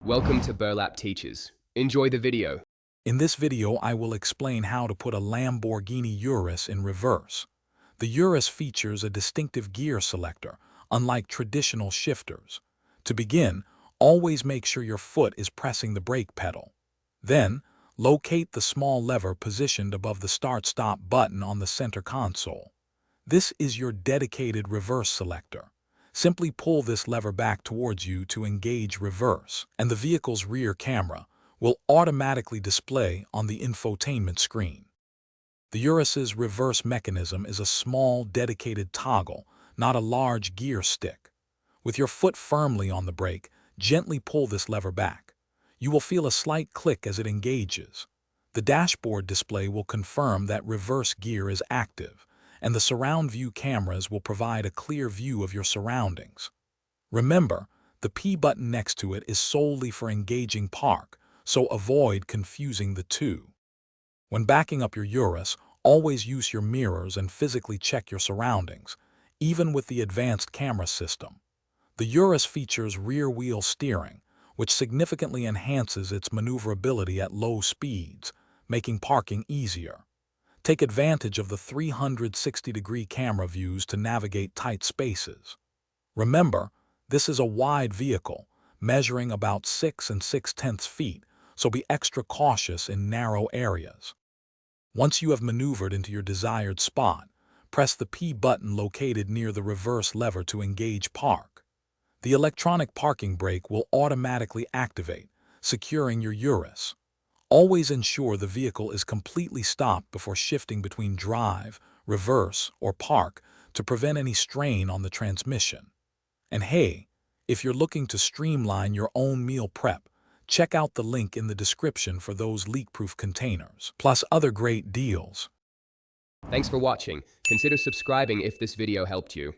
Welcome to Burlap Teachers. Enjoy the video. In this video, I will explain how to put a Lamborghini Urus in reverse. The Urus features a distinctive gear selector, unlike traditional shifters. To begin, always make sure your foot is pressing the brake pedal. Then, locate the small lever positioned above the Start-Stop button on the center console. This is your dedicated reverse selector. Simply pull this lever back towards you to engage reverse, and the vehicle's rear camera will automatically display on the infotainment screen. The Urus's reverse mechanism is a small, dedicated toggle, not a large gear stick. With your foot firmly on the brake, gently pull this lever back. You will feel a slight click as it engages. The dashboard display will confirm that reverse gear is active, and the surround view cameras will provide a clear view of your surroundings. Remember, the P button next to it is solely for engaging park, so avoid confusing the two. When backing up your Urus, always use your mirrors and physically check your surroundings, even with the advanced camera system. The Urus features rear-wheel steering, which significantly enhances its maneuverability at low speeds, making parking easier. Take advantage of the 360-degree camera views to navigate tight spaces. Remember, this is a wide vehicle, measuring about 6 6/10 feet, so be extra cautious in narrow areas. Once you have maneuvered into your desired spot, press the P button located near the reverse lever to engage park. The electronic parking brake will automatically activate, securing your Urus. Always ensure the vehicle is completely stopped before shifting between drive, reverse, or park to prevent any strain on the transmission. And hey, if you're looking to streamline your own meal prep, check out the link in the description for those leak-proof containers, plus other great deals. Thanks for watching. Consider subscribing if this video helped you.